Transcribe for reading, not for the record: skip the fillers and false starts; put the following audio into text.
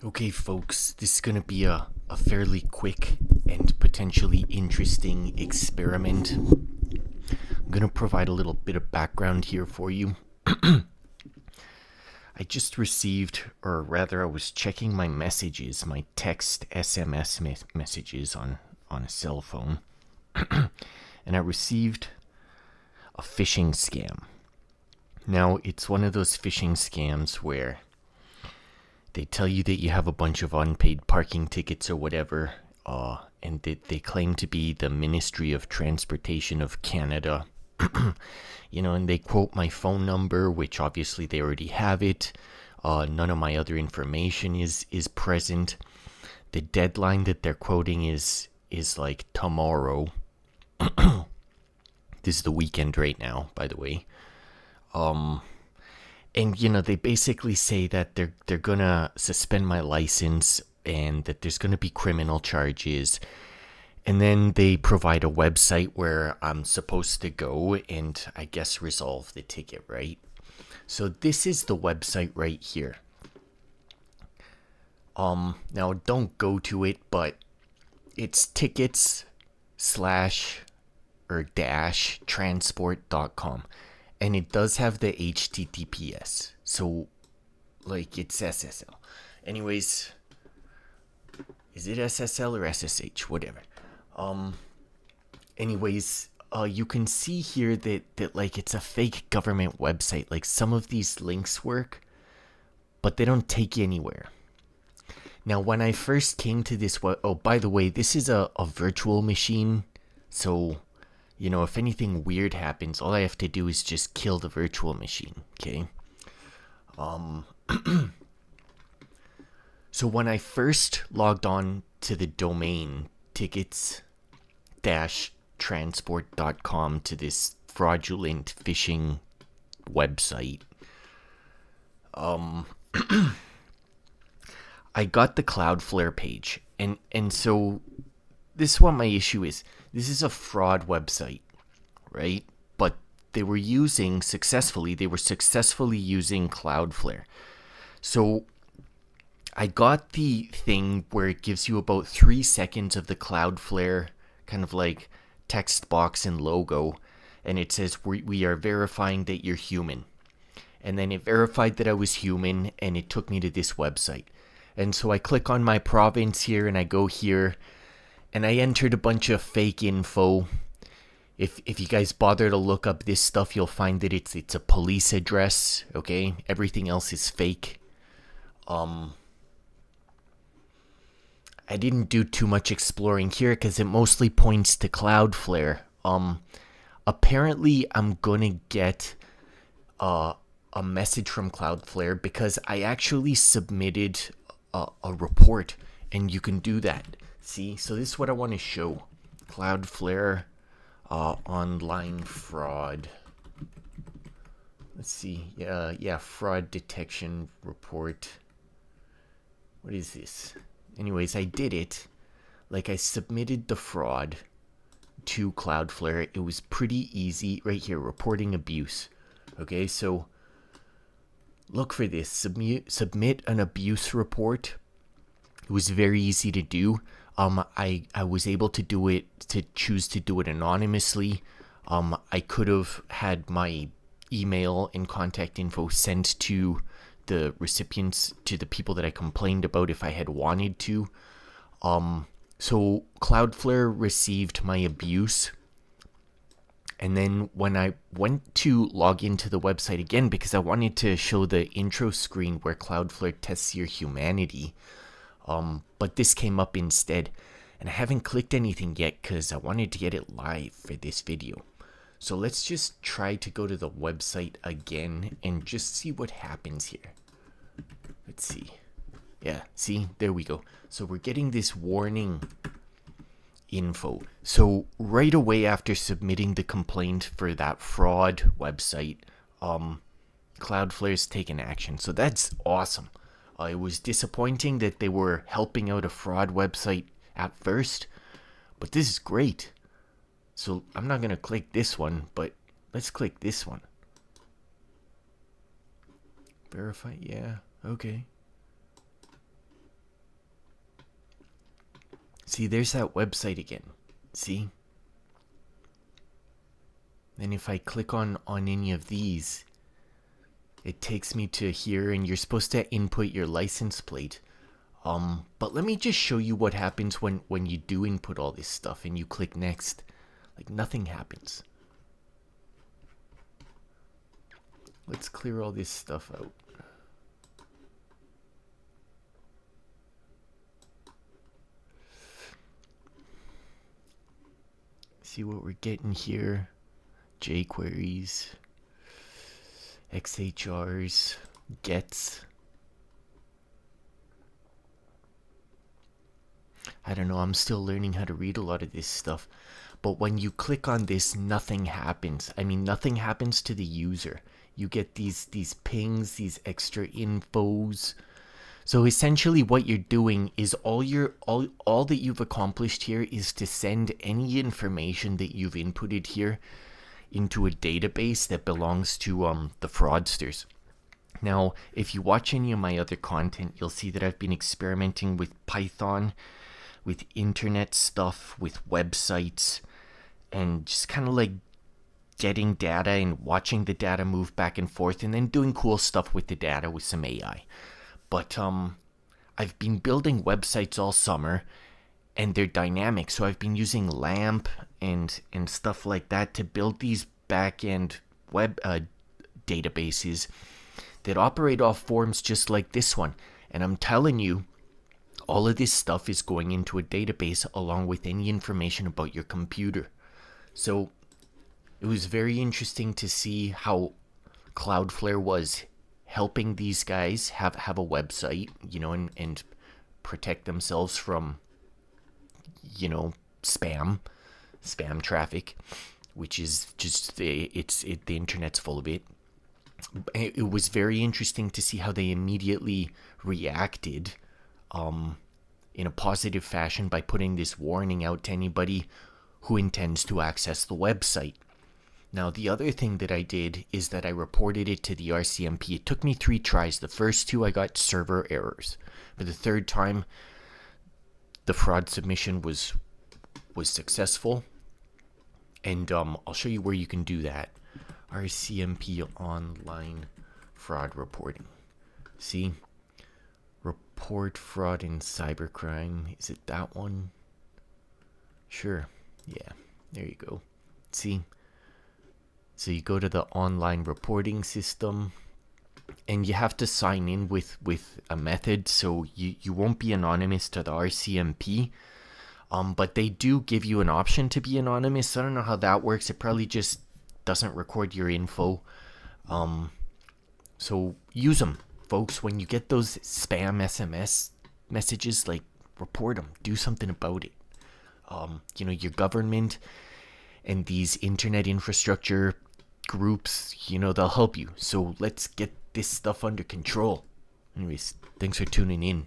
Okay, folks, this is going to be a fairly quick and potentially interesting experiment. I'm going to provide a little bit of background here for you. I just received, or rather, I was checking my messages, my text SMS messages on a cell phone, and I received a phishing scam. Now, it's one of those phishing scams where they tell you that you have a bunch of unpaid parking tickets or whatever, and they claim to be the Ministry of Transportation of Canada. And they quote my phone number, which obviously they already have it. None of my other information is present. The deadline that they're quoting is like tomorrow. This is the weekend right now, by the way. And they basically say that they're gonna suspend my license and that there's gonna be criminal charges. And then they provide a website where I'm supposed to go and I guess resolve the ticket, right? So this is the website right here. Now don't go to it, but it's tickets slash or dash transport.com. And it does have the HTTPS. So, like, it's SSL. Anyways, is it SSL or SSH? Whatever. Anyways, you can see here that like it's a fake government website. Like some of these links work, but they don't take you anywhere. Now, when I first came to this, oh, by the way, this is a virtual machine, so if anything weird happens, all I have to do is just kill the virtual machine, okay? So when I first logged on to the domain tickets-transport.com to this fraudulent phishing website, I got the Cloudflare page, and so this is what my issue is. This is a fraud website, right? But they were successfully using Cloudflare. So I got the thing where it gives you about 3 seconds of the Cloudflare kind of like text box and logo, and it says we are verifying that you're human. And then it verified that I was human, and it took me to this website. And so I click on my province here, and I go here, and I entered a bunch of fake info. If you guys bother to look up this stuff, you'll find that it's a police address, okay? Everything else is fake. I didn't do too much exploring here because it mostly points to Cloudflare. Apparently I'm gonna get a message from Cloudflare because I actually submitted a report, and you can do that. See, so this is what I want to show. Cloudflare online fraud. Let's see. Yeah, fraud detection report. What is this? Anyways, I did it. Like, I submitted the fraud to Cloudflare. It was pretty easy. Right here, reporting abuse. Okay, so look for this. Submit an abuse report. It was very easy to do. I was able to choose to do it anonymously. I could have had my email and contact info sent to the recipients, to the people that I complained about if I had wanted to. So Cloudflare received my abuse. And then when I went to log into the website again, because I wanted to show the intro screen where Cloudflare tests your humanity, but this came up instead, and I haven't clicked anything yet because I wanted to get it live for this video. So let's just try to go to the website again and just see what happens here. Let's see. Yeah, see, there we go. So we're getting this warning info. So right away after submitting the complaint for that fraud website, Cloudflare's taken action. So that's awesome. It was disappointing that they were helping out a fraud website at first, but this is great. So I'm not going to click this one, but let's click this one. Verify, yeah, okay. See, there's that website again. See? And if I click on any of these, it takes me to here, and you're supposed to input your license plate. But let me just show you what happens when you do input all this stuff and you click next. Like, nothing happens. Let's clear all this stuff out. See what we're getting here. jQueries, XHRs, gets. I don't know, I'm still learning how to read a lot of this stuff. But when you click on this, nothing happens. I mean, nothing happens to the user. You get these pings, these extra infos. So essentially what you're doing is all that you've accomplished here is to send any information that you've inputted here into a database that belongs to the fraudsters. Now, if you watch any of my other content, you'll see that I've been experimenting with Python, with internet stuff, with websites, and just kind of like getting data and watching the data move back and forth, and then doing cool stuff with the data with some AI. But I've been building websites all summer, and they're dynamic. So I've been using LAMP and stuff like that to build these back-end web databases that operate off forms just like this one. And I'm telling you, all of this stuff is going into a database along with any information about your computer. So it was very interesting to see how Cloudflare was helping these guys have a website, you know, and protect themselves from, you know, spam traffic, which is just the internet's full of it. It was very interesting to see how they immediately reacted in a positive fashion by putting this warning out to anybody who intends to access the website. Now, the other thing that I did is that I reported it to the RCMP. It took me 3 tries. The first 2 I got server errors, but the third time the fraud submission was successful. And I'll show you where you can do that. RCMP online fraud reporting. See? Report fraud and cybercrime. Is it that one? Sure. Yeah. There you go. See? So you go to the online reporting system, and you have to sign in with a method, so you won't be anonymous to the RCMP. But they do give you an option to be anonymous. I don't know how that works. It probably just doesn't record your info. So use them, folks. When you get those spam SMS messages, like, report them. Do something about it. You know, your government and these internet infrastructure groups, you know, they'll help you. So let's get this stuff under control. Anyways, thanks for tuning in.